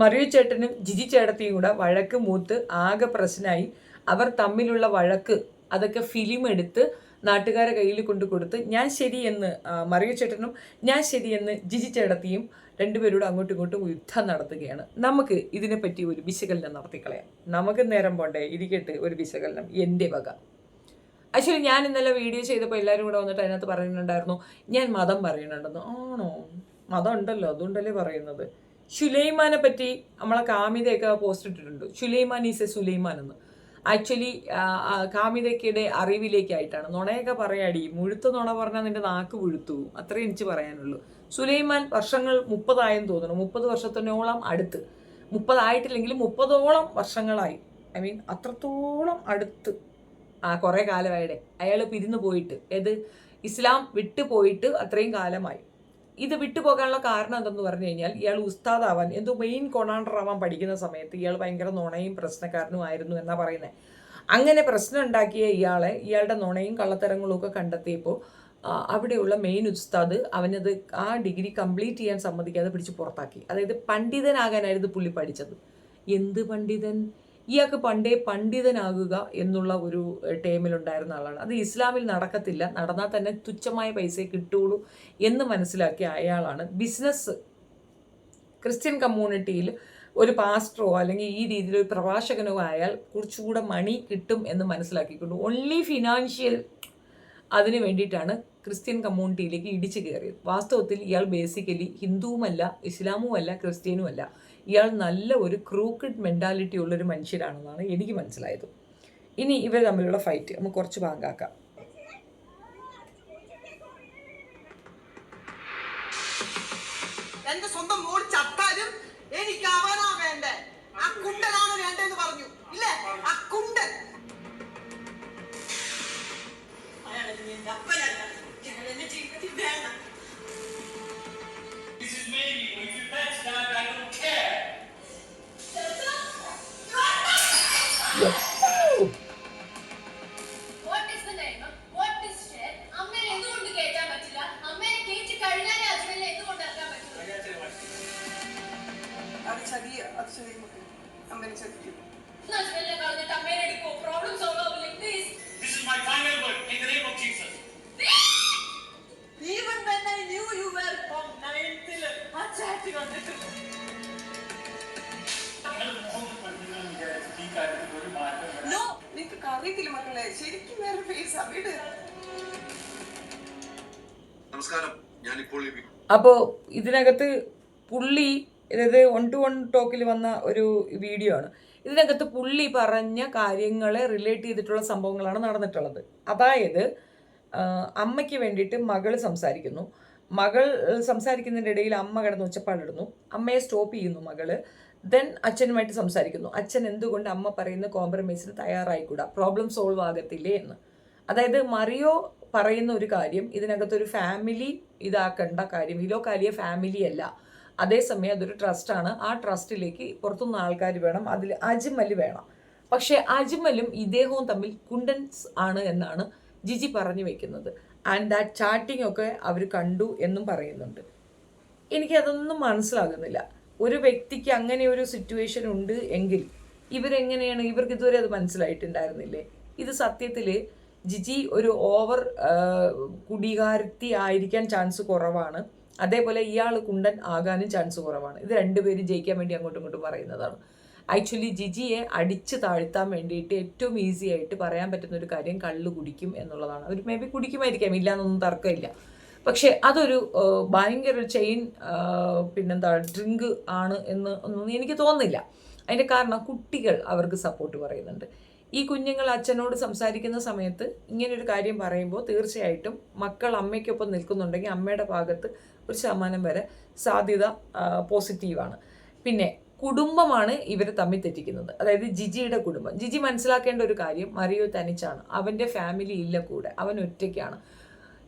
മറിയു ചേട്ടനും ജിജി ചേട്ടത്തിയും കൂടെ വഴക്ക് മൂത്ത് ആകെ പ്രശ്നമായി. അവർ തമ്മിലുള്ള വഴക്ക് അതൊക്കെ ഫിലിം എടുത്ത് നാട്ടുകാരെ കയ്യിൽ കൊണ്ട് കൊടുത്ത് ഞാൻ ശരിയെന്ന് മറിയു ചേട്ടനും ഞാൻ ശരിയെന്ന് ജിജി ചേട്ടത്തിയും രണ്ടുപേരോട് അങ്ങോട്ടും ഇങ്ങോട്ടും യുദ്ധം നടത്തുകയാണ്. നമുക്ക് ഇതിനെപ്പറ്റി ഒരു വിശകലനം നടത്തിക്കളയാം. നമുക്ക് നേരം പോണ്ടേ, ഇരിക്കട്ടെ ഒരു വിശകലനം എൻ്റെ വക. ആക്ച്വലി ഞാൻ ഇന്നലെ വീഡിയോ ചെയ്തപ്പോൾ എല്ലാവരും കൂടെ വന്നിട്ട് അതിനകത്ത് പറയുന്നുണ്ടായിരുന്നു ഞാൻ മതം പറയുന്നുണ്ടെന്ന്. ആണോ? മതം ഉണ്ടല്ലോ, അതുകൊണ്ടല്ലേ പറയുന്നത്. സുലൈമാനെ പറ്റി നമ്മളെ കാമിതയൊക്കെ പോസ്റ്റ് ഇട്ടിട്ടുണ്ട്. സുലൈമാൻ ഈസ് എ സുലൈമാൻ എന്ന്. ആക്ച്വലി കാമിതയ്ക്കയുടെ അറിവിലേക്കായിട്ടാണ്. നുണയൊക്കെ പറയാടി, മുഴുത്ത നുണ പറഞ്ഞാൽ നിന്റെ നാക്ക് വീഴുത്തു, അത്രേ എനിക്ക് പറയാനുള്ളൂ. സുലൈമാൻ വർഷങ്ങൾ 30 തോന്നുന്നു, 30 വർഷത്തിനോളം അടുത്ത്, 30 ആയിട്ടില്ലെങ്കിലും 30ഓളം വർഷങ്ങളായി. ഐ മീൻ അത്രത്തോളം അടുത്ത് കുറേ കാലമായിടെ അയാൾ പിരിഞ്ഞു പോയിട്ട്, ഇസ്ലാം വിട്ടു പോയിട്ട് അത്രയും കാലമായി. ഇത് വിട്ടുപോകാനുള്ള കാരണം എന്തെന്ന് പറഞ്ഞു കഴിഞ്ഞാൽ ഇയാൾ ഉസ്താദാവാൻ എന്തോ മെയിൻ കൊണാണ്ടർ ആവാൻ പഠിക്കുന്ന സമയത്ത് ഇയാൾ ഭയങ്കര നുണയും പ്രശ്നക്കാരനും ആയിരുന്നു എന്നാ പറയുന്നത്. അങ്ങനെ പ്രശ്നം ഉണ്ടാക്കിയ ഇയാളുടെ നുണയും കള്ളത്തരങ്ങളും ഒക്കെ കണ്ടെത്തിയപ്പോൾ അവിടെയുള്ള മെയിൻ ഉസ്താദ് അവനത് ആ ഡിഗ്രി കംപ്ലീറ്റ് ചെയ്യാൻ സമ്മതിക്കാതെ പിടിച്ച് പുറത്താക്കി. അതായത് പണ്ഡിതനാകാനായിരുന്നു പുള്ളി പഠിച്ചത്. എന്ത് പണ്ഡിതൻ? ഇയാൾക്ക് പണ്ടേ പണ്ഡിതനാകുക എന്നുള്ള ഒരു ടേമിലുണ്ടായിരുന്ന ആളാണ്. അത് ഇസ്ലാമിൽ നടക്കത്തില്ല, നടന്നാൽ തന്നെ തുച്ഛമായ പൈസയെ കിട്ടുള്ളൂ എന്ന് മനസ്സിലാക്കിയ അയാളാണ് ബിസിനസ് ക്രിസ്ത്യൻ കമ്മ്യൂണിറ്റിയിൽ ഒരു പാസ്റ്ററോ അല്ലെങ്കിൽ ഈ രീതിയിൽ ഒരു പ്രഭാഷകനോ ആയാൽ കുറച്ചുകൂടെ മണി കിട്ടും എന്ന് മനസ്സിലാക്കിക്കൊണ്ട് ഓൺലി ഫിനാൻഷ്യൽ അതിന് വേണ്ടിയിട്ടാണ് ക്രിസ്ത്യൻ കമ്മ്യൂണിറ്റിയിലേക്ക് ഇടിച്ചു കയറിയത്. വാസ്തവത്തിൽ ഇയാൾ ബേസിക്കലി ഹിന്ദുവുമല്ല, ഇസ്ലാമുമല്ല, ക്രിസ്ത്യനുമല്ല. ഇയാൾ നല്ല ഒരു ക്രൂക്കഡ് മെൻറ്റാലിറ്റി ഉള്ളൊരു മനുഷ്യരാണെന്നാണ് എനിക്ക് മനസ്സിലായത്. ഇനി ഇവർ തമ്മിലുള്ള ഫൈറ്റ് നമുക്ക് കുറച്ച് ഭാഗാക്കാം. എന്റെ സ്വന്തം മോൾ ചത്താലും എനിക്ക് അവനാ വേണ്ടേ, ആ കുണ്ടനാണ് വേണ്ടെന്ന് പറഞ്ഞു ഇല്ലേ? ആ കുണ്ടൻ അപ്പോൾ ഇതിനകത്ത് പുള്ളി, അതായത് 1-to-1 ടോക്കിൽ വന്ന ഒരു വീഡിയോ ആണ്. ഇതിനകത്ത് പുള്ളി പറഞ്ഞ കാര്യങ്ങളെ റിലേറ്റ് ചെയ്തിട്ടുള്ള സംഭവങ്ങളാണ് നടന്നിട്ടുള്ളത്. അതായത് അമ്മയ്ക്ക് വേണ്ടിയിട്ട് മകൾ സംസാരിക്കുന്നു. മകൾ സംസാരിക്കുന്നതിൻ്റെ ഇടയിൽ അമ്മ കിടന്ന് ഒച്ചപ്പാടിടുന്നു. അമ്മയെ സ്റ്റോപ്പ് ചെയ്യുന്നു മകള്. ദെൻ അച്ഛനുമായിട്ട് സംസാരിക്കുന്നു. അച്ഛൻ എന്തുകൊണ്ട് അമ്മ പറയുന്ന കോംപ്രമൈസിന് തയ്യാറായിക്കൂടാ, പ്രോബ്ലം സോൾവ് ആകത്തില്ലേ എന്ന്. അതായത് മറിയോ പറയുന്ന ഒരു കാര്യം, ഇതിനകത്തൊരു ഫാമിലി ഇതാക്കേണ്ട കാര്യം, ഹിലോകാലിയ ഫാമിലി അല്ല, അതേസമയം അതൊരു ട്രസ്റ്റാണ്. ആ ട്രസ്റ്റിലേക്ക് പുറത്തുനിന്ന് ആൾക്കാർ വേണം, അതിൽ അജ്മൽ വേണം. പക്ഷേ അജ്മലും ഇദ്ദേഹവും തമ്മിൽ കുണ്ടൻസ് ആണ് എന്നാണ് ജിജി പറഞ്ഞു വെക്കുന്നത്. ആൻഡ് ദാറ്റ് ചാറ്റിംഗ് ഒക്കെ അവർ കണ്ടു എന്നും പറയുന്നുണ്ട്. എനിക്കതൊന്നും മനസ്സിലാകുന്നില്ല. ഒരു വ്യക്തിക്ക് അങ്ങനെ ഒരു സിറ്റുവേഷൻ ഉണ്ട് എങ്കിൽ ഇവരെങ്ങനെയാണ്, ഇവർക്ക് ഇതുവരെ അത് മനസ്സിലായിട്ടുണ്ടായിരുന്നില്ലേ? ഇത് സത്യത്തിൽ ജിജി ഒരു ഓവർ കുടികാരത്തി ആയിരിക്കാൻ ചാൻസ് കുറവാണ്. അതേപോലെ ഇയാൾ കുണ്ടൻ ആകാനും ചാൻസ് കുറവാണ്. ഇത് രണ്ടുപേരും ജയിക്കാൻ വേണ്ടി അങ്ങോട്ടും ഇങ്ങോട്ടും പറയുന്നതാണ്. ആക്ച്വലി ജിജിയെ അടിച്ച് താഴ്ത്താൻ വേണ്ടിയിട്ട് ഏറ്റവും ഈസി ആയിട്ട് പറയാൻ പറ്റുന്ന ഒരു കാര്യം കള്ള് കുടിക്കും എന്നുള്ളതാണ്. അവർ മേ ബി കുടിക്കുമായിരിക്കാം, ഇല്ലയെന്നൊന്നും തർക്കമില്ല. പക്ഷേ അതൊരു ഭയങ്കര ചെയിൻ പിന്നെന്താ ഡ്രിങ്ക് ആണ് എന്ന് ഒന്നും എനിക്ക് തോന്നുന്നില്ല. അതിൻ്റെ കാരണം കുട്ടികൾ അവർക്ക് സപ്പോർട്ട് പറയുന്നുണ്ട്. ഈ കുഞ്ഞുങ്ങൾ അച്ഛനോട് സംസാരിക്കുന്ന സമയത്ത് ഇങ്ങനൊരു കാര്യം പറയുമ്പോൾ തീർച്ചയായിട്ടും മക്കൾ അമ്മയ്ക്കൊപ്പം നിൽക്കുന്നുണ്ടെങ്കിൽ അമ്മയുടെ ഭാഗത്ത് 1% വരെ സാധ്യത പോസിറ്റീവാണ്. പിന്നെ കുടുംബമാണ് ഇവർ തമ്മിൽ തെറ്റിക്കുന്നത്, അതായത് ജിജിയുടെ കുടുംബം. ജിജി മനസ്സിലാക്കേണ്ട ഒരു കാര്യം, മറിയോ തനിച്ചാണ്, അവൻ്റെ ഫാമിലി ഇല്ല കൂടെ, അവൻ ഒറ്റയ്ക്കാണ്.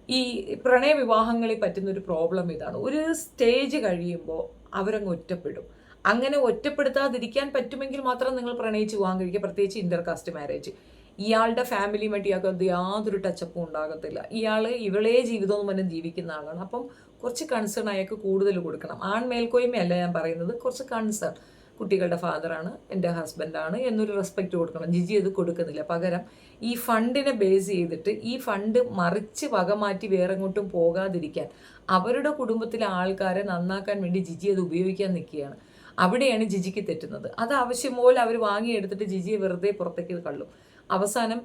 ഈ പ്രണയ വിവാഹങ്ങളിൽ പറ്റുന്നൊരു പ്രോബ്ലം ഇതാണ്, ഒരു സ്റ്റേജ് കഴിയുമ്പോൾ അവരങ്ങ് ഒറ്റപ്പെടും. അങ്ങനെ ഒറ്റപ്പെടുത്താതിരിക്കാൻ പറ്റുമെങ്കിൽ മാത്രം നിങ്ങൾ പ്രണയിച്ച് പോകാൻ കഴിക്കുക, പ്രത്യേകിച്ച് ഇന്റർകാസ്റ്റ് മാരേജ്. ഇയാളുടെ ഫാമിലിയുമായിട്ട് ഇയാൾക്ക് യാതൊരു ടച്ചപ്പും ഉണ്ടാകത്തില്ല. ഇവളെ ജീവിതം എന്ന് പറഞ്ഞ് ജീവിക്കുന്ന ആളാണ്. അപ്പം കുറച്ച് കൺസേൺ അയാൾക്ക് കൂടുതൽ കൊടുക്കണം. ആൺമേൽക്കോയ്മയല്ല ഞാൻ പറയുന്നത്, കുറച്ച് കൺസേൺ. കുട്ടികളുടെ ഫാദറാണ്, എൻ്റെ ഹസ്ബൻഡാണ് എന്നൊരു റെസ്പെക്റ്റ് കൊടുക്കണം. ജിജി അത് കൊടുക്കുന്നില്ല. പകരം ഈ ഫണ്ടിനെ ബേസ് ചെയ്തിട്ട് ഈ ഫണ്ട് മറിച്ച് വകമാറ്റി വേറെ എങ്ങോട്ടും പോകാതിരിക്കാൻ അവരുടെ കുടുംബത്തിലെ ആൾക്കാരെ നന്നാക്കാൻ വേണ്ടി ജിജി അത് ഉപയോഗിക്കാൻ നിൽക്കുകയാണ്. അവിടെയാണ് ജിജിക്ക് തെറ്റുന്നത്. അത് ആവശ്യം പോലെ അവർ വാങ്ങിയെടുത്തിട്ട് ജിജിയെ വെറുതെ പുറത്തേക്ക് തള്ളും. അവസാനം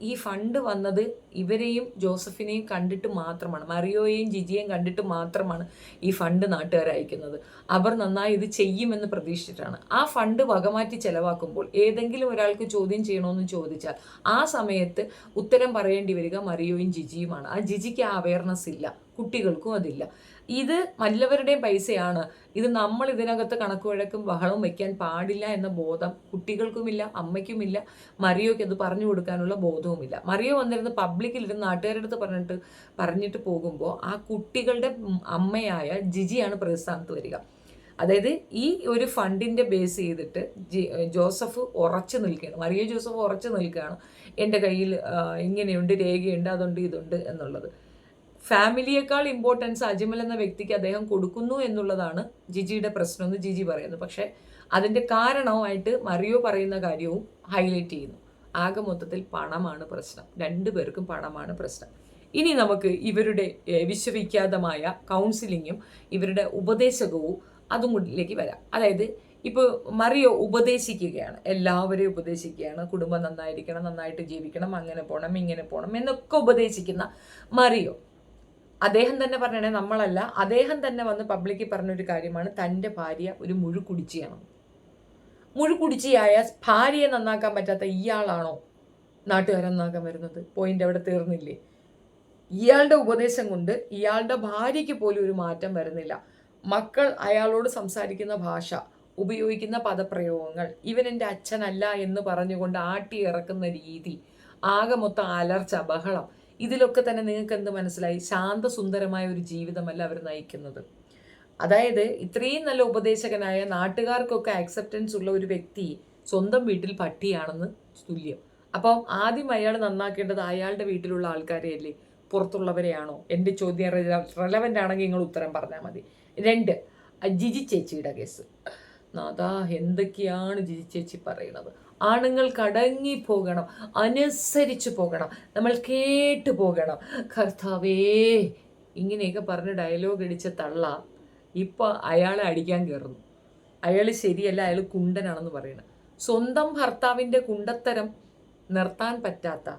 ഈ ഫണ്ട് വന്നത് ഇവരെയും ജോസഫിനെയും കണ്ടിട്ട് മാത്രമാണ്, മറിയോയെയും ജിജിയെയും കണ്ടിട്ട് മാത്രമാണ് ഈ ഫണ്ട് നാട്ടുകാർ അയക്കുന്നത്. അവർ നന്നായി ഇത് ചെയ്യുമെന്ന് പ്രതീക്ഷിച്ചിട്ടാണ്. ആ ഫണ്ട് വകമാറ്റി ചെലവാക്കുമ്പോൾ ഏതെങ്കിലും ഒരാൾക്ക് ചോദ്യം ചെയ്യണമെന്ന് ചോദിച്ചാൽ ആ സമയത്ത് ഉത്തരം പറയേണ്ടി വരിക മറിയോയും ജിജിയുമാണ്. ആ ജിജിക്ക് ആ അവയർനെസ് ഇല്ല, കുട്ടികൾക്കും അതില്ല. ഇത് മല്ലവരുടെയും പൈസയാണ്, ഇത് നമ്മൾ ഇതിനകത്ത് കണക്കുവഴക്കും ബഹളവും വെക്കാൻ പാടില്ല എന്ന ബോധം കുട്ടികൾക്കുമില്ല, അമ്മയ്ക്കുമില്ല, മറിയോയ്ക്ക് അത് പറഞ്ഞു കൊടുക്കാനുള്ള ബോധവുമില്ല. മറിയോ വന്നിരുന്ന് പബ്ലിക്കിലിരുന്ന് നാട്ടുകാരുടെ അടുത്ത് പറഞ്ഞിട്ട് പോകുമ്പോൾ ആ കുട്ടികളുടെ അമ്മയായ ജിജിയാണ് പ്രതിസ്ഥാനത്ത് വരിക. അതായത് ഈ ഒരു ഫണ്ടിൻ്റെ ബേസ് ചെയ്തിട്ട് ജോസഫ് ഉറച്ചു നിൽക്കുകയാണ്, മറിയോ ജോസഫ് ഉറച്ചു നിൽക്കുകയാണ്. എൻ്റെ കയ്യിൽ ഇങ്ങനെയുണ്ട്, രേഖയുണ്ട്, അതുണ്ട്, ഇതുണ്ട് എന്നുള്ളത്. ഫാമിലിയേക്കാൾ ഇമ്പോർട്ടൻസ് അജ്മൽ എന്ന വ്യക്തിക്ക് അദ്ദേഹം കൊടുക്കുന്നു എന്നുള്ളതാണ് ജിജിയുടെ പ്രശ്നമെന്ന് ജിജി പറയുന്നു. പക്ഷേ അതിൻ്റെ കാരണവുമായിട്ട് മറിയോ പറയുന്ന കാര്യവും ഹൈലൈറ്റ് ചെയ്യുന്നു. ആകെ മൊത്തത്തിൽ പണമാണ് പ്രശ്നം, രണ്ടുപേർക്കും പണമാണ് പ്രശ്നം. ഇനി നമുക്ക് ഇവരുടെ വിശ്വവിഖ്യാതമായ കൗൺസിലിങ്ങും ഇവരുടെ ഉപദേശകവും അതും കൂടിലേക്ക് വരാം. അതായത് ഇപ്പോൾ മറിയോ ഉപദേശിക്കുകയാണ്, എല്ലാവരെയും ഉപദേശിക്കുകയാണ്. കുടുംബം നന്നായിരിക്കണം, നന്നായിട്ട് ജീവിക്കണം, അങ്ങനെ പോകണം, ഇങ്ങനെ പോകണം എന്നൊക്കെ ഉപദേശിക്കുന്ന മറിയോ അദ്ദേഹം തന്നെ പറഞ്ഞേ, നമ്മളല്ല, അദ്ദേഹം തന്നെ വന്ന് പബ്ലിക്കിൽ പറഞ്ഞൊരു കാര്യമാണ് തൻ്റെ ഭാര്യ ഒരു മുഴുക്കുടിച്ചിയാണ്. മുഴുക്കുടിച്ചിയായ ഭാര്യയെ നന്നാക്കാൻ പറ്റാത്ത ഇയാളാണോ നാട്ടുകാരെ നന്നാക്കാൻ വരുന്നത്? പോയിന്റ് അവിടെ തീർന്നില്ലേ? ഇയാളുടെ ഉപദേശം കൊണ്ട് ഇയാളുടെ ഭാര്യയ്ക്ക് പോലും ഒരു മാറ്റം വരുന്നില്ല. മക്കൾ അയാളോട് സംസാരിക്കുന്ന ഭാഷ, ഉപയോഗിക്കുന്ന പദപ്രയോഗങ്ങൾ, ഇവൻ എൻ്റെ അച്ഛനല്ല എന്ന് പറഞ്ഞുകൊണ്ട് ആട്ടി ഇറക്കുന്ന രീതി, ആകെ മൊത്തം അലർച്ച, ബഹളം, ഇതിലൊക്കെ തന്നെ നിങ്ങൾക്ക് എന്ത് മനസ്സിലായി? ശാന്തസുന്ദരമായ ഒരു ജീവിതമല്ല അവർ നയിക്കുന്നത്. അതായത് ഇത്രയും നല്ല ഉപദേശകനായ നാട്ടുകാർക്കൊക്കെ ആക്സെപ്റ്റൻസ് ഉള്ള ഒരു വ്യക്തി സ്വന്തം വീട്ടിൽ പട്ടിയാണെന്ന് തുല്യം. അപ്പം ആദ്യം അയാൾ നന്നാക്കേണ്ടത് അയാളുടെ വീട്ടിലുള്ള ആൾക്കാരെയല്ലേ, പുറത്തുള്ളവരെയാണോ? എൻ്റെ ചോദ്യം റെലവൻ്റ് ആണെങ്കിൽ നിങ്ങൾ ഉത്തരം പറഞ്ഞാൽ മതി. 2, ജിജി ചേച്ചിയുടെ കേസ്. നാദാ, എന്തൊക്കെയാണ് ജിജി ചേച്ചി പറയുന്നത്? ആണുങ്ങൾ കടങ്ങി പോകണം, അനുസരിച്ച് പോകണം, നമ്മൾ കേട്ടു പോകണം. കർത്താവേ, ഇങ്ങനെയൊക്കെ പറഞ്ഞ് ഡയലോഗ് അടിച്ച തള്ള ഇപ്പം അയാളെ അടിക്കാൻ കയറുന്നു. അയാൾ ശരിയല്ല, അയാൾ കുണ്ടനാണെന്ന് പറയണം. സ്വന്തം ഭർത്താവിൻ്റെ കുണ്ടത്തരം നിർത്താൻ പറ്റാത്ത,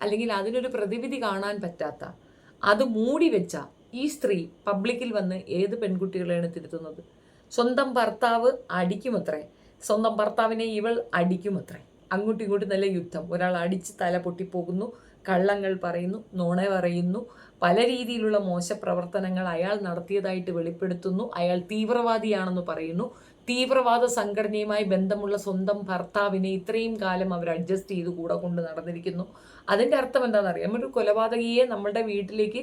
അല്ലെങ്കിൽ അതിനൊരു പ്രതിവിധി കാണാൻ പറ്റാത്ത, അത് മൂടി വെച്ച ഈ സ്ത്രീ പബ്ലിക്കിൽ വന്ന് ഏത് പെൺകുട്ടികളെയാണ് തിരുത്തുന്നത്? സ്വന്തം ഭർത്താവ് അടിക്കുമത്രേ, സ്വന്തം ഭർത്താവിനെ ഇവൾ അടിക്കുമത്രേ. അങ്ങോട്ടും ഇങ്ങോട്ടും നല്ല യുദ്ധം. ഒരാൾ അടിച്ച് തല പൊട്ടിപ്പോകുന്നു, കള്ളങ്ങൾ പറയുന്നു, നുണ പറയുന്നു, പല രീതിയിലുള്ള മോശപ്രവർത്തനങ്ങൾ അയാൾ നടത്തിയതായിട്ട് വെളിപ്പെടുത്തുന്നു. അയാൾ തീവ്രവാദിയാണെന്ന് പറയുന്നു. തീവ്രവാദ സംഘടനയുമായി ബന്ധമുള്ള സ്വന്തം ഭർത്താവിനെ ഇത്രയും കാലം അവർ അഡ്ജസ്റ്റ് ചെയ്ത് കൂടെ കൊണ്ട് നടന്നിരിക്കുന്നു. അതിൻ്റെ അർത്ഥം എന്താണെന്നറിയാം? ഒരു കൊലപാതകിയെ നമ്മളുടെ വീട്ടിലേക്ക്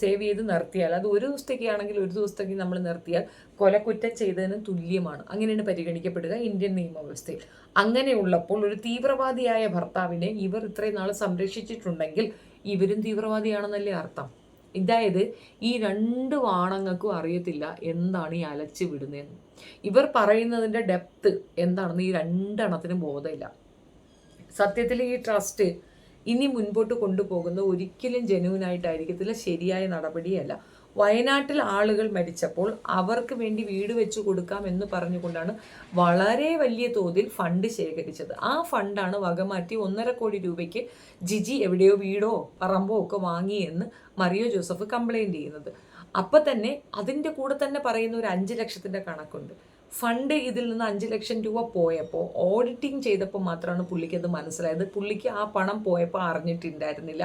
സേവ് ചെയ്ത് നിർത്തിയാൽ, അത് ഒരു ദിവസത്തേക്കാണെങ്കിൽ ഒരു ദിവസത്തേക്ക് നമ്മൾ നിർത്തിയാൽ കൊലക്കുറ്റം ചെയ്തതിന് തുല്യമാണ്. അങ്ങനെയാണ് പരിഗണിക്കപ്പെടുക ഇന്ത്യൻ നിയമവ്യവസ്ഥയിൽ. അങ്ങനെയുള്ളപ്പോൾ ഒരു തീവ്രവാദിയായ ഭർത്താവിനെ ഇവർ ഇത്രയും നാൾ സംരക്ഷിച്ചിട്ടുണ്ടെങ്കിൽ ഇവരും തീവ്രവാദിയാണെന്നല്ലേ അർത്ഥം? അതായത് ഈ 2 ആണുങ്ങൾക്കും അറിയത്തില്ല എന്താണ് ഈ അലച്ചു വിടുന്നതെന്ന്. ഇവർ പറയുന്നതിൻ്റെ ഡെപ്ത് എന്താണെന്ന് ഈ 2 എണ്ണത്തിനും ബോധമില്ല. സത്യത്തിൽ ഈ ട്രസ്റ്റ് ഇനി മുൻപോട്ട് കൊണ്ടുപോകുന്ന ഒരിക്കലും ജെന്യൂനായിട്ടായിരിക്കത്തില്ല, ശരിയായ നടപടിയല്ല. വയനാട്ടിൽ ആളുകൾ മരിച്ചപ്പോൾ അവർക്ക് വേണ്ടി വീട് വെച്ച് കൊടുക്കാം എന്ന് പറഞ്ഞുകൊണ്ടാണ് വളരെ വലിയ തോതിൽ ഫണ്ട് ശേഖരിച്ചത്. ആ ഫണ്ടാണ് വകമാറ്റി 1.5 കോടി രൂപയ്ക്ക് ജിജി എവിടെയോ വീടോ പറമ്പോ ഒക്കെ വാങ്ങിയെന്ന് മറിയോ ജോസഫ് കംപ്ലൈൻറ്റ് ചെയ്യുന്നത്. അപ്പം തന്നെ അതിൻ്റെ കൂടെ തന്നെ പറയുന്ന ഒരു 5 ലക്ഷത്തിൻ്റെ കണക്കുണ്ട്. ഫണ്ട് ഇതിൽ നിന്ന് 5 ലക്ഷം രൂപ പോയപ്പോൾ ഓഡിറ്റിംഗ് ചെയ്തപ്പോൾ മാത്രമാണ് പുള്ളിക്ക് അത് മനസ്സിലായത്. പുള്ളിക്ക് ആ പണം പോയപ്പോൾ അറിഞ്ഞിട്ടുണ്ടായിരുന്നില്ല.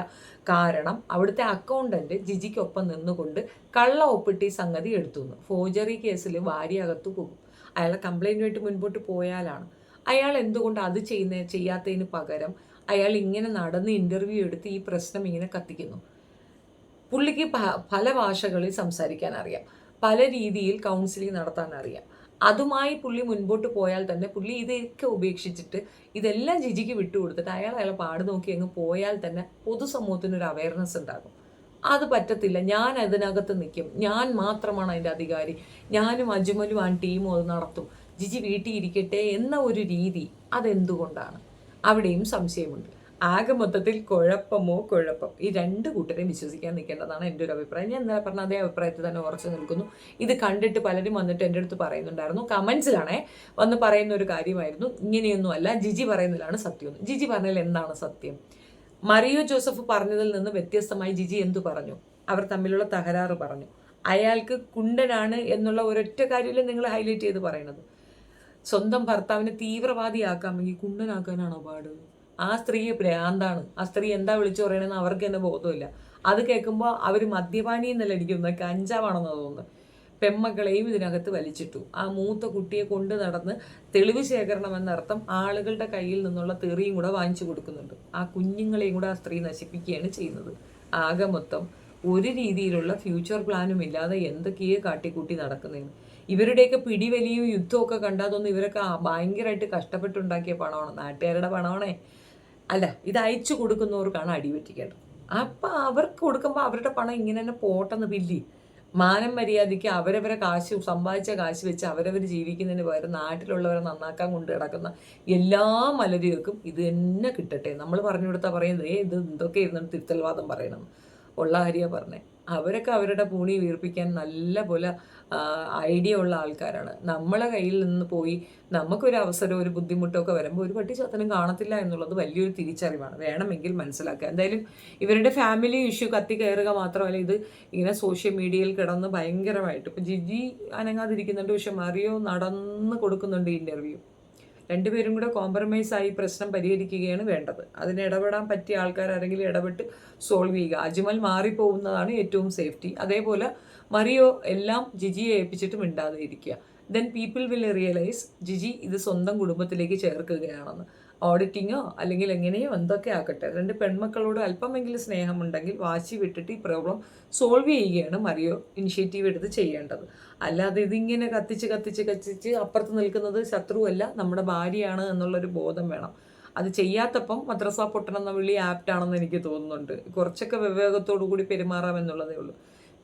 കാരണം അവിടുത്തെ അക്കൗണ്ടൻറ്റ് ജിജിക്കൊപ്പം നിന്നുകൊണ്ട് കള്ള ഒപ്പിട്ടി സംഗതി എടുത്തു. ഫോർജറി കേസിൽ വാരിയകത്തു പോകും. അയാളെ കംപ്ലൈൻറ്റുമായിട്ട് മുൻപോട്ട് പോയാലാണ്. അയാൾ എന്തുകൊണ്ട് അത് ചെയ്യാത്തതിന് പകരം അയാൾ ഇങ്ങനെ നടന്ന് ഇൻ്റർവ്യൂ എടുത്ത് ഈ പ്രശ്നം ഇങ്ങനെ കത്തിക്കുന്നു? പുള്ളിക്ക് പല ഭാഷകളിൽ സംസാരിക്കാൻ അറിയാം, പല രീതിയിൽ കൗൺസിലിംഗ് നടത്താൻ അറിയാം. അതുമായി പുള്ളി മുൻപോട്ട് പോയാൽ തന്നെ പുള്ളി ഇതൊക്കെ ഉപേക്ഷിച്ചിട്ട് ഇതെല്ലാം ജിജിക്ക് വിട്ടുകൊടുത്തിട്ട് അയാളെ പാട് നോക്കി അങ്ങ് പോയാൽ തന്നെ പൊതുസമൂഹത്തിനൊരു അവയർനെസ് ഉണ്ടാകും. അത് പറ്റത്തില്ല, ഞാൻ അതിനകത്ത് നിൽക്കും, ഞാൻ മാത്രമാണ് അതിൻ്റെ അധികാരി, ഞാനും അജ്മലും ആ ടീമും അത് നടത്തും, ജിജി വീട്ടിൽ ഇരിക്കട്ടെ എന്ന ഒരു രീതി അതെന്തുകൊണ്ടാണ്? അവിടെയും സംശയമുണ്ട്. ആകെ മൊത്തത്തിൽ കുഴപ്പം. ഈ രണ്ട് കൂട്ടരെയും വിശ്വസിക്കാൻ നിൽക്കേണ്ടതാണ് എൻ്റെ ഒരു അഭിപ്രായം. ഞാൻ എന്താ പറഞ്ഞ അതേ അഭിപ്രായത്തിൽ തന്നെ ഉറച്ചു നിൽക്കുന്നു. ഇത് കണ്ടിട്ട് പലരും വന്നിട്ട് എൻ്റെ അടുത്ത് പറയുന്നുണ്ടായിരുന്നു, കമൻസിലാണേ വന്ന് പറയുന്ന ഒരു കാര്യമായിരുന്നു, ഇങ്ങനെയൊന്നുമല്ല ജിജി പറയുന്നതിലാണ് സത്യം. ജിജി പറഞ്ഞതിൽ എന്താണ് സത്യം? മറിയോ ജോസഫ് പറഞ്ഞതിൽ നിന്ന് വ്യത്യസ്തമായി ജിജി എന്തു പറഞ്ഞു? അവർ തമ്മിലുള്ള തകരാറ് പറഞ്ഞു. അയാൾക്ക് കുണ്ടനാണ് എന്നുള്ള ഒരൊറ്റ കാര്യമല്ലേ നിങ്ങൾ ഹൈലൈറ്റ് ചെയ്ത് പറയുന്നത്? സ്വന്തം ഭർത്താവിനെ തീവ്രവാദിയാക്കാമെങ്കിൽ കുണ്ടനാക്കാനാണോ പാട്? ആ സ്ത്രീ ഭ്രാന്താണ്. ആ സ്ത്രീ എന്താ വിളിച്ചു പറയണമെന്ന് അവർക്ക് തന്നെ ബോധമില്ല. അത് കേൾക്കുമ്പോൾ അവർ മദ്യപാനി എന്നല്ല ഇരിക്കുന്നത്, കഞ്ചാവാണെന്ന് തോന്നുന്നു. പെമ്മക്കളെയും ഇതിനകത്ത് വലിച്ചിട്ടു. ആ മൂത്ത കുട്ടിയെ കൊണ്ട് നടന്ന് തെളിവ് ശേഖരണം എന്നർത്ഥം ആളുകളുടെ കയ്യിൽ നിന്നുള്ള തെറിയും കൂടെ വാങ്ങിച്ചു കൊടുക്കുന്നുണ്ട്. ആ കുഞ്ഞുങ്ങളെയും കൂടെ ആ സ്ത്രീ നശിപ്പിക്കുകയാണ് ചെയ്യുന്നത്. ആകെ മൊത്തം ഒരു രീതിയിലുള്ള ഫ്യൂച്ചർ പ്ലാനും ഇല്ലാതെ എന്തൊക്കെയോ കാട്ടിക്കൂട്ടി നടക്കുന്നതാണ്. ഇവരുടെയൊക്കെ പിടിവലിയും യുദ്ധമൊക്കെ കണ്ടാതൊന്നും ഇവരൊക്കെ ഭയങ്കരമായിട്ട് കഷ്ടപ്പെട്ടുണ്ടാക്കിയ പണമാണ്, നാട്ടുകാരുടെ പണമാണേ. അല്ല, ഇത് അയച്ചു കൊടുക്കുന്നവർക്കാണ് അടിപറ്റിക്കേണ്ടത്. അപ്പം അവർക്ക് കൊടുക്കുമ്പോൾ അവരുടെ പണം ഇങ്ങനെ തന്നെ പോട്ടെന്ന് പില്ലി. മാനം മര്യാദയ്ക്ക് അവരവരെ കാശ് സമ്പാദിച്ച കാശ് വെച്ച് അവരവർ ജീവിക്കുന്നതിന് പകരം നാട്ടിലുള്ളവരെ നന്നാക്കാൻ കൊണ്ട് കിടക്കുന്ന എല്ലാ മലരികൾക്കും ഇത് തന്നെ കിട്ടട്ടെ. നമ്മൾ പറഞ്ഞു കൊടുത്താൽ പറയുന്നത് ഇത് എന്തൊക്കെ ഇരുന്നിട്ട് തിരുത്തൽവാദം പറയണം. ഉള്ള കാര്യമാണ് പറഞ്ഞത്. അവരൊക്കെ അവരുടെ പൂണി വീർപ്പിക്കാൻ നല്ല പോലെ ഐഡിയ ഉള്ള ആൾക്കാരാണ്. നമ്മളെ കയ്യിൽ നിന്ന് പോയി നമുക്കൊരു അവസരം ഒരു ബുദ്ധിമുട്ടൊക്കെ വരുമ്പോൾ ഒരു പട്ടി ചത്തനും കാണത്തില്ല എന്നുള്ളത് വലിയൊരു തിരിച്ചറിവാണ്. വേണമെങ്കിൽ മനസ്സിലാക്കുക. എന്തായാലും ഇവരുടെ ഫാമിലി ഇഷ്യൂ കത്തി കയറുക മാത്രമല്ല, ഇത് ഇങ്ങനെ സോഷ്യൽ മീഡിയയിൽ കിടന്ന് ഭയങ്കരമായിട്ട് ഇപ്പം ജിജി അനങ്ങാതിരിക്കുന്നുണ്ട്, പക്ഷെ മറിയോ നടന്ന് കൊടുക്കുന്നുണ്ട് ഇൻ്റർവ്യൂ. രണ്ടുപേരും കൂടെ കോംപ്രമൈസ് ആയി പ്രശ്നം പരിഹരിക്കുകയാണ് വേണ്ടത്. അതിന് ഇടപെടാൻ പറ്റിയ ആൾക്കാർ ആരെങ്കിലും ഇടപെട്ട് സോൾവ് ചെയ്യുക. അജ്മൽ മാറിപ്പോകുന്നതാണ് ഏറ്റവും സേഫ്റ്റി. അതേപോലെ മറിയോ എല്ലാം ജിജിയെ ഏൽപ്പിച്ചിട്ട് മിണ്ടാതെ ഇരിക്കുക. Then people will realise Jiji ഇത് സ്വന്തം കുടുംബത്തിലേക്ക് ചേർക്കുകയാണെന്ന്. ഓഡിറ്റിങ്ങോ അല്ലെങ്കിൽ എങ്ങനെയോ എന്തൊക്കെ ആക്കട്ടെ, രണ്ട് പെൺമക്കളോട് അല്പമെങ്കിലും സ്നേഹമുണ്ടെങ്കിൽ വാശി വിട്ടിട്ട് ഈ പ്രോബ്ലം സോൾവ് ചെയ്യുകയാണ് മറിയോ ഇനിഷ്യേറ്റീവ് എടുത്ത് ചെയ്യേണ്ടത്. അല്ലാതെ ഇതിങ്ങനെ കത്തിച്ച് അപ്പുറത്ത് നിൽക്കുന്നത് ശത്രുവല്ല, നമ്മുടെ ഭാര്യയാണ് എന്നുള്ളൊരു ബോധം വേണം. അത് ചെയ്യാത്തപ്പം മദ്രസ പൊട്ടണമെന്ന വിളി ആപ്റ്റാണെന്ന് എനിക്ക് തോന്നുന്നുണ്ട്. കുറച്ചൊക്കെ വിവേകത്തോടു കൂടി പെരുമാറാമെന്നുള്ളതേ ഉള്ളൂ.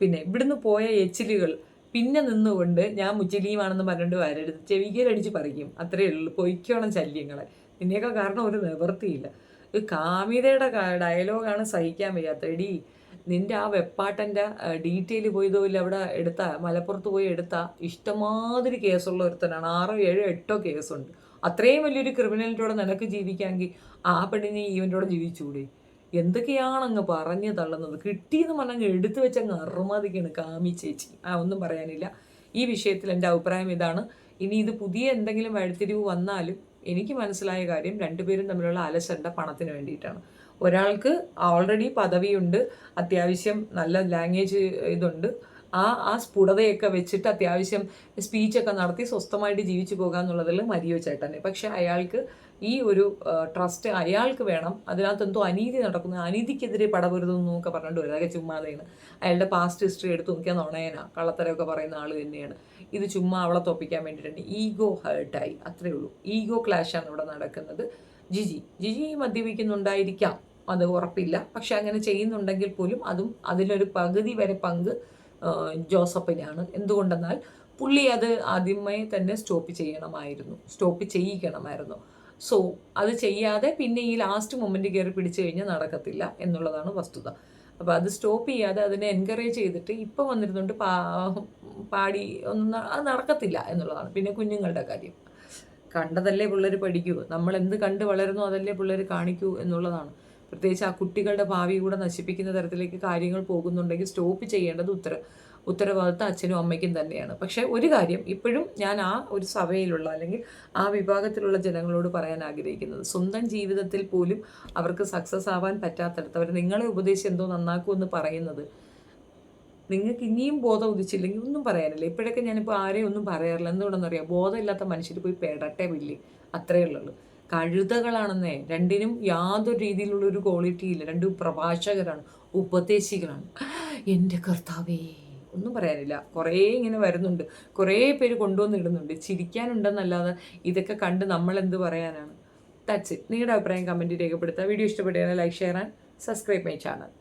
പിന്നെ ഇവിടുന്ന് പോയ എച്ചിലുകൾ പിന്നെ നിന്നുകൊണ്ട് ഞാൻ മുസ്ലിമാണെന്ന് പറഞ്ഞിട്ട് വരരുത്, ചെവികേലടിച്ച് പറിക്കും. അത്രയേ ഉള്ളൂ. പൊയ്ക്കോണം ശല്യങ്ങളെ. നിന്നെയൊക്കെ കാരണം ഒരു നിവൃത്തിയില്ല. കാമിതയുടെ ഡയലോഗാണ് സഹിക്കാൻ വയ്യാത്ത. എടി നിൻ്റെ ആ വെപ്പാട്ടൻ്റെ ഡീറ്റെയിൽ പോയതോയില്ല, അവിടെ എടുത്ത മലപ്പുറത്ത് പോയി എടുത്ത ഇഷ്ടമാതിരി കേസുള്ള ഒരുത്തനാണ്. 6, 7, 8 കേസുണ്ട്. അത്രയും വലിയൊരു ക്രിമിനലിൻ്റെ നിനക്ക് ജീവിക്കാമെങ്കിൽ ആ പെണ്ണിനെ ഇവൻ്റെ ജീവിച്ചൂടെ? എന്തൊക്കെയാണ് അങ്ങ് പറഞ്ഞു തള്ളുന്നത്. കിട്ടിയെന്ന് പറഞ്ഞങ്ങ് എടുത്തു വെച്ചങ്ങ് അറുമതിക്കാണ് കാമി ചേച്ചി. ഒന്നും പറയാനില്ല. ഈ വിഷയത്തിൽ എൻ്റെ അഭിപ്രായം ഇതാണ്. ഇനി ഇത് പുതിയ എന്തെങ്കിലും വഴിത്തിരിവ് വന്നാലും എനിക്ക് മനസ്സിലായ കാര്യം, രണ്ടുപേരും തമ്മിലുള്ള അലസണ്ട പണത്തിന് വേണ്ടിയിട്ടാണ്. ഒരാൾക്ക് ഓൾറെഡി പദവിയുണ്ട്, അത്യാവശ്യം നല്ല ലാംഗ്വേജ് ഇതുണ്ട്, ആ സ്ഫുടതയൊക്കെ വെച്ചിട്ട് അത്യാവശ്യം സ്പീച്ചൊക്കെ നടത്തി സ്വസ്ഥമായിട്ട് ജീവിച്ചു പോകാമെന്നുള്ളതിൽ മരിയോ ചേട്ടനെ. പക്ഷെ അയാൾക്ക് ഈ ഒരു ട്രസ്റ്റ് അയാൾക്ക് വേണം. അതിനകത്ത് എന്തോ അനീതി നടക്കുന്നു, അനീതിക്കെതിരെ പടപൊരുതുന്നു എന്നൊക്കെ പറഞ്ഞിട്ട് വരും. അതൊക്കെ ചുമ്മാതെയാണ്. അയാളുടെ പാസ്റ്റ് ഹിസ്റ്ററി എടുത്ത് നോക്കിയാൽ നുണയനാ, കള്ളത്തരമൊക്കെ പറയുന്ന ആൾ തന്നെയാണ്. ഇത് ചുമ്മാ അവളെ തോപ്പിക്കാൻ വേണ്ടിയിട്ടുണ്ട്. ഈഗോ ഹേർട്ടായി, അത്രയേ ഉള്ളൂ. ഈഗോ ക്ലാഷാണ് ഇവിടെ നടക്കുന്നത്. ജിജി മദ്യപിക്കുന്നുണ്ടായിരിക്കാം, അത് ഉറപ്പില്ല. പക്ഷെ അങ്ങനെ ചെയ്യുന്നുണ്ടെങ്കിൽ പോലും അതിലൊരു പകുതി വരെ പങ്ക് ജോസഫിനാണ്. എന്തുകൊണ്ടെന്നാൽ പുള്ളി അത് ആദ്യമേ തന്നെ സ്റ്റോപ്പ് ചെയ്യിക്കണമായിരുന്നു. സോ അത് ചെയ്യാതെ പിന്നെ ഈ ലാസ്റ്റ് മൊമെൻ്റ് കയറി പിടിച്ചു കഴിഞ്ഞാൽ നടക്കത്തില്ല എന്നുള്ളതാണ് വസ്തുത. അപ്പോൾ അത് സ്റ്റോപ്പ് ചെയ്യാതെ അതിനെ എൻകറേജ് ചെയ്തിട്ട് ഇപ്പം വന്നിരുന്നുണ്ട് പാടി ഒന്നും അത് നടക്കത്തില്ല എന്നുള്ളതാണ്. പിന്നെ കുഞ്ഞുങ്ങളുടെ കാര്യം കണ്ടതല്ലേ പിള്ളേർ പഠിക്കൂ. നമ്മൾ എന്ത് കണ്ട് വളരുന്നോ അതല്ലേ പിള്ളേർ കാണിക്കൂ എന്നുള്ളതാണ്. പ്രത്യേകിച്ച് ആ കുട്ടികളുടെ ഭാവി കൂടെ നശിപ്പിക്കുന്ന തരത്തിലേക്ക് കാര്യങ്ങൾ പോകുന്നുണ്ടെങ്കിൽ സ്റ്റോപ്പ് ചെയ്യേണ്ടത് ഉത്തരവാദിത്തം അച്ഛനും അമ്മയ്ക്കും തന്നെയാണ്. പക്ഷേ ഒരു കാര്യം ഇപ്പോഴും ഞാൻ ആ ഒരു സഭയിലുള്ള അല്ലെങ്കിൽ ആ വിഭാഗത്തിലുള്ള ജനങ്ങളോട് പറയാൻ ആഗ്രഹിക്കുന്നത്, സ്വന്തം ജീവിതത്തിൽ പോലും അവർക്ക് സക്സസ് ആവാൻ പറ്റാത്തടത്ത് അവർ നിങ്ങളെ ഉപദേശിച്ച് എന്തോ നന്നാക്കുമെന്ന് പറയുന്നത്, നിങ്ങൾക്ക് ഇനിയും ബോധം ഉദിച്ചില്ലെങ്കിൽ ഒന്നും പറയാനില്ല. ഇപ്പോഴൊക്കെ ഞാനിപ്പോൾ ആരെയും ഒന്നും പറയാറില്ല. എന്തുകൊണ്ടെന്നറിയാം, ബോധമില്ലാത്ത മനുഷ്യർ പോയി പെടട്ടെ വില്ലി, അത്രയേ ഉള്ളൂ. കഴുതകളാണെന്നേ, രണ്ടിനും യാതൊരു രീതിയിലുള്ളൊരു ക്വാളിറ്റി ഇല്ല. രണ്ടും പ്രഭാഷകരാണ്, ഉപദേശികളാണ്. എൻ്റെ കർത്താവേ, ഒന്നും പറയാനില്ല. കുറേ ഇങ്ങനെ വരുന്നുണ്ട്, കുറേ പേര് കൊണ്ടുവന്നിടുന്നുണ്ട്. ചിരിക്കാനുണ്ടെന്നല്ലാതെ ഇതൊക്കെ കണ്ട് നമ്മളെന്ത് പറയാനാണ്? That's it. നിങ്ങളുടെ അഭിപ്രായം കമൻറ്റ് രേഖപ്പെടുത്തുക. വീഡിയോ ഇഷ്ടപ്പെട്ടാൽ like, share and subscribe my channel.